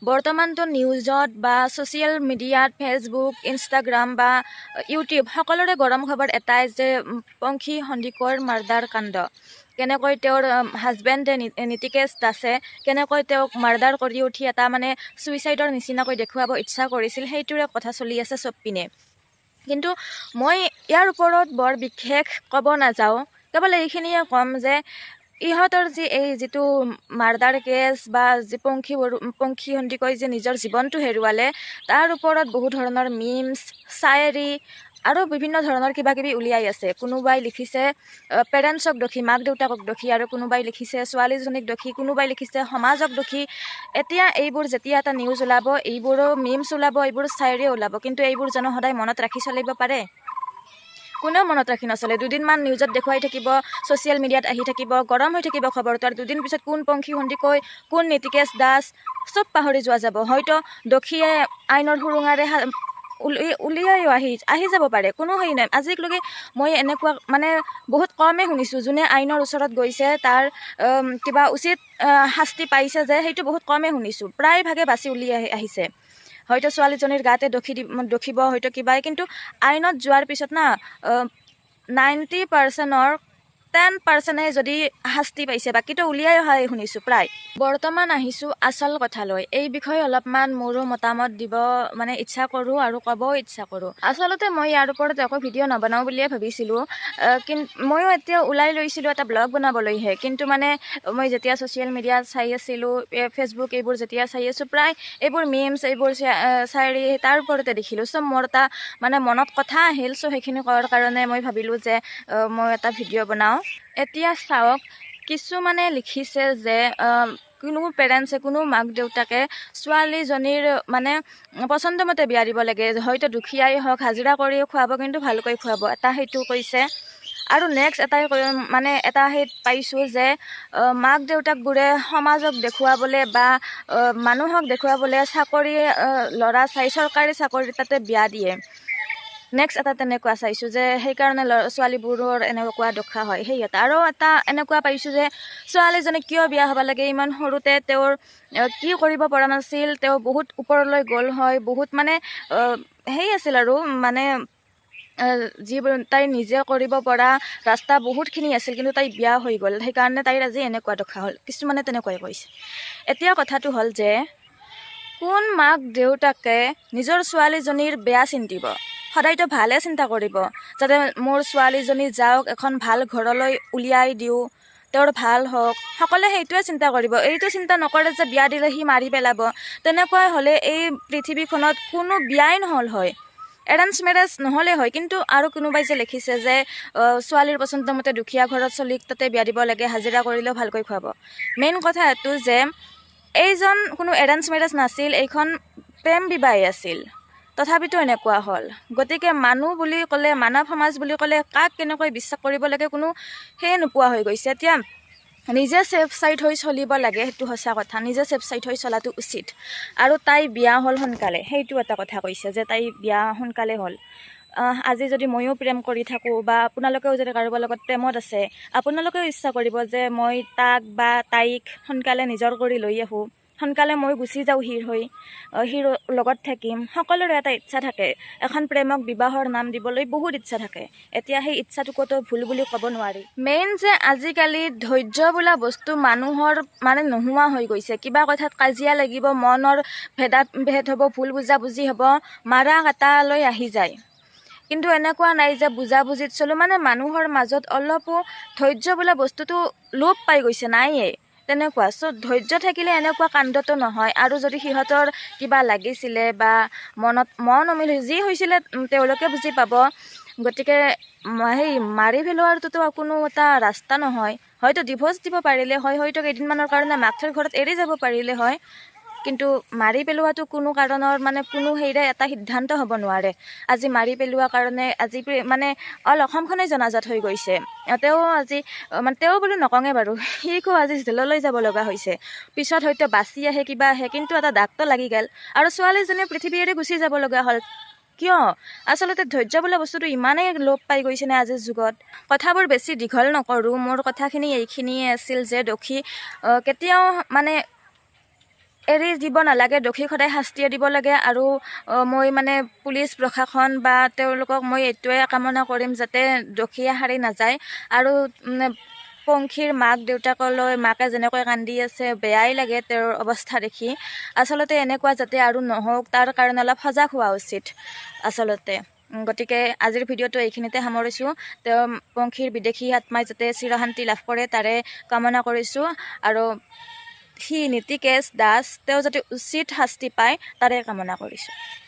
বৰ্তমানটো নিউজত বা ছ'চিয়েল মিডিয়াত ফেচবুক ইনষ্টাগ্ৰাম বা ইউটিউব সকলোৰে গৰম খবৰ এটাই যে পংখী সন্দিকৈৰ মাৰ্ডাৰ কাণ্ড। কেনেকৈ তেওঁৰ হাজবেণ্ডে নীতিকেশ দাসে কেনেকৈ তেওঁক মাৰ্ডাৰ কৰি উঠি এটা মানে ছুইচাইডৰ নিচিনাকৈ দেখুৱাব ইচ্ছা কৰিছিল, সেইটোৰে কথা চলি আছে চব পিনে। কিন্তু মই ইয়াৰ ওপৰত বৰ বিশেষ ক'ব নাযাওঁ, কেৱল এইখিনিয়ে ক'ম যে ইহঁতৰ এই যিটো মাৰ্ডাৰ কেছ বা যি পংখী সন্দিকৈ যে নিজৰ জীৱনটো হেৰুৱালে, তাৰ ওপৰত বহু ধৰণৰ মিমছ, চায়েৰী আৰু বিভিন্ন ধৰণৰ কিবা কিবি উলিয়াই আছে। কোনোবাই লিখিছে পেৰেণ্টছক দোষী, মাক দেউতাকক দোষী, আৰু কোনোবাই লিখিছে ছোৱালীজনীক দোষী, কোনোবাই লিখিছে সমাজক দোষী। এতিয়া এইবোৰ যেতিয়া এটা নিউজ ওলাব, এইবোৰো মিমছ ওলাব, এইবোৰ চায়েৰী ওলাব, কিন্তু এইবোৰ জানো সদায় মনত ৰাখি চলিব পাৰে? কোনেও মনত ৰাখি নচলে। দুদিনমান নিউজত দেখুৱাই থাকিব, ছ'চিয়েল মিডিয়াত আহি থাকিব, গৰম হৈ থাকিব খবৰটো, আৰু দুদিন পিছত কোন পংখী সন্দিকৈ, কোন নীতিকেশ দাস চব পাহৰি যোৱা যাব। হয়তো দোষীয়ে আইনৰ সুৰুঙাৰে উলিয়াইও আহি যাব পাৰে, কোনো হেৰি নাই। আজিলৈকে মই এনেকুৱা মানে বহুত কমেই শুনিছোঁ যোনে আইনৰ ওচৰত গৈছে তাৰ কিবা উচিত শাস্তি পাইছে, যে সেইটো বহুত কমেই শুনিছোঁ। প্ৰায়ভাগে বাছি উলিয়াই আহিছে। হয়তো ছোৱালীজনীৰ গাতে দোষিব, হয়তো কিবাই, কিন্তু আইনত যোৱাৰ পিছত না 90%ৰ 10%ই যদি শাস্তি পাইছে, বাকীটো উলিয়াই অহাই শুনিছোঁ প্ৰায়। বৰ্তমান আহিছোঁ আচল কথালৈ। এই বিষয়ে অলপমান মোৰো মতামত দিব মানে ইচ্ছা কৰোঁ আৰু ক'বও ইচ্ছা কৰোঁ। আচলতে মই ইয়াৰ ওপৰত একো ভিডিঅ' নবনাওঁ বুলিয়ে ভাবিছিলোঁ, কিন্তু ময়ো এতিয়া ওলাই লৈছিলোঁ এটা ব্লগ বনাবলৈহে। কিন্তু মানে মই যেতিয়া ছ'চিয়েল মিডিয়াত চাই আছিলোঁ, ফেচবুক এইবোৰ যেতিয়া চাই আছোঁ, প্ৰায় এইবোৰ মিমছ, এইবোৰ চায়েৰী তাৰ ওপৰতে দেখিলোঁ। চ' মোৰ এটা মানে মনত কথা আহিল, চ' সেইখিনি কৰাৰ কাৰণে মই ভাবিলোঁ যে মই এটা ভিডিঅ' বনাওঁ। এতিয়া চাওক, কিছুমানে লিখিছে যে কোনো পেৰেণ্টছে, কোনো মাক দেউতাকে ছোৱালীজনীৰ মানে পচন্দমতে বিয়া দিব লাগে। হয়তো দুখীয়াই হওক, হাজিৰা কৰিও খুৱাব, কিন্তু ভালকৈ খুৱাব, এটা সেইটো কৈছে। আৰু নেক্সট এটা পাইছোঁ যে মাক দেউতাকবোৰে সমাজক দেখুৱাবলৈ বা মানুহক দেখুৱাবলৈ চাকৰি ল'ৰা চাই চৰকাৰী চাকৰি তাতে বিয়া দিয়ে। নেক্সট এটা তেনেকুৱা চাইছোঁ যে সেইকাৰণে ছোৱালীবোৰৰ এনেকুৱা দশা হয়, সেই এটা। আৰু এটা এনেকুৱা পাইছোঁ যে ছোৱালীজনী কিয় বিয়া হ'ব লাগে ইমান সৰুতে, তেওঁৰ কি কৰিব পৰা নাছিল, তেওঁ বহুত ওপৰলৈ গ'ল হয়, বহুত মানে সেই আছিল আৰু মানে যিবোৰ তাই নিজে কৰিব পৰা ৰাস্তা বহুতখিনি আছিল, কিন্তু তাই বিয়া হৈ গ'ল, সেইকাৰণে তাইৰ আজি এনেকুৱা দশা হ'ল। কিছুমানে তেনেকুৱাই কৈছে। এতিয়া কথাটো হ'ল যে কোন মাক দেউতাকে নিজৰ ছোৱালীজনীৰ বেয়া চিন্তিব? সদায়তো ভালে চিন্তা কৰিব, যাতে মোৰ ছোৱালীজনী যাওক, এখন ভাল ঘৰলৈ উলিয়াই দিওঁ, তেওঁৰ ভাল হওক, সকলোৱে সেইটোৱে চিন্তা কৰিব। এইটো চিন্তা নকৰে যে বিয়া দিলে সি মাৰি পেলাব। তেনেকুৱা হ'লে এই পৃথিৱীখনত কোনো বিয়াই নহ'ল হয়, এৰেঞ্জ মেৰেজ নহ'লে হয়। কিন্তু আৰু কোনোবাই যে লিখিছে যে ছোৱালীৰ পচন্দ মতে দুখীয়া ঘৰত চলিক তাতে বিয়া দিব লাগে, হাজিৰা কৰিলেও ভালকৈ খুৱাব। মেইন কথা এইটো যে এইজন কোনো এৰেঞ্জ মেৰেজ নাছিল, এইখন প্ৰেম বিবাহ আছিল, তথাপিতো এনেকুৱা হ'ল। গতিকে মানুহ বুলি ক'লে, মানৱ সমাজ বুলি ক'লে কাক কেনেকৈ বিশ্বাস কৰিব লাগে কোনো সেয়ে নোপোৱা হৈ গৈছে। এতিয়া নিজে ছেফ চাইড হৈ চলিব লাগে, সেইটো সঁচা কথা, নিজে ছেফ চাইড হৈ চলাটো উচিত। আৰু তাই বিয়া হ'ল সোনকালে, সেইটো এটা কথা কৈছে যে তাই বিয়া সোনকালে হ'ল। আজি যদি ময়ো প্ৰেম কৰি থাকোঁ বা আপোনালোকেও যদি কাৰোবাৰ লগত প্ৰেমত আছে, আপোনালোকেও ইচ্ছা কৰিব যে মই তাক বা তাইক সোনকালে নিজৰ কৰি লৈ আহোঁ, সোনকালে মই গুচি যাওঁ সিৰ লগত থাকিম। সকলোৰে এটা ইচ্ছা থাকে, এখন প্ৰেমক বিবাহৰ নাম দিবলৈ বহুত ইচ্ছা থাকে। এতিয়া সেই ইচ্ছাটো ক'তো ভুল বুলি ক'ব নোৱাৰি। মেইন যে আজিকালি ধৈৰ্য বোলা বস্তু মানুহৰ মানে নোহোৱা হৈ গৈছে। কিবা কথাত কাজিয়া লাগিব, মনৰ ভেদ হ'ব, ভুল বুজাবুজি হ'ব, মাৰা কাটালৈ আহি যায়। কিন্তু এনেকুৱা নাই যে বুজাবুজিত চলো, মানে মানুহৰ মাজত অলপো ধৈৰ্য বোলা বস্তুটো লোপ পাই গৈছে, নাইয়ে তেনেকুৱা। চ' ধৈৰ্য থাকিলে এনেকুৱা কাণ্ডটো নহয়। আৰু যদি সিহঁতৰ কিবা লাগিছিলে বা মন অমিল যি হৈছিলে তেওঁলোকে বুজি পাব। গতিকে সেই মাৰি পেলোৱাৰটোতো কোনো এটা ৰাস্তা নহয়। হয়তো ডিভ'ৰ্চ দিব পাৰিলে হয়, হয়তো কেইদিনমানৰ কাৰণে মাকটোৰ ঘৰত এৰি যাব পাৰিলে হয়, কিন্তু মাৰি পেলোৱাটো কোনো কাৰণৰ মানে কোনো হেৰিৰে এটা সিদ্ধান্ত হ'ব নোৱাৰে। আজি মাৰি পেলোৱা কাৰণে আজি মানে অল অসমখনেই জনাজাত হৈ গৈছে। তেওঁ বুলি নকওঁগে বাৰু, সিকো আজি জেললৈ যাব লগা হৈছে। পিছত হয়তো বাচি আহে, কিবা আহে, কিন্তু এটা দাগটো লাগি গ'ল আৰু ছোৱালীজনীয়ে পৃথিৱী এৰি গুচি যাব লগা হ'ল। কিয়? আচলতে ধৈৰ্য বোলা বস্তুটো ইমানেই লোপ পাই গৈছে নে আজিৰ যুগত। কথাবোৰ বেছি দীঘল নকৰোঁ, মোৰ কথাখিনি এইখিনিয়ে আছিল যে দোষী কেতিয়াও মানে এৰি দিব নালাগে, দোষীক সদায় শাস্তিয়ে দিব লাগে। আৰু মই মানে পুলিচ প্ৰশাসন বা তেওঁলোকক মই এইটোৱে কামনা কৰিম যাতে দোষীয়ে সাৰি নাযায়। আৰু পংখীৰ মাক দেউতাকলৈ মাকে যেনেকৈ কান্দি আছে, বেয়াই লাগে তেওঁৰ অৱস্থা দেখি। আচলতে এনেকুৱা যাতে আৰু নহওক তাৰ কাৰণে অলপ সজাগ হোৱা উচিত আচলতে। গতিকে আজিৰ ভিডিঅ'টো এইখিনিতে সামৰিছোঁ। তেওঁ পংখীৰ বিদেশী আত্মাই যাতে চিৰশান্তি লাভ কৰে তাৰে কামনা কৰিছোঁ। আৰু নীতিকেশ দাস তেওঁ যাতে উচিত শাস্তি পায় তাৰে কামনা কৰিছোঁ।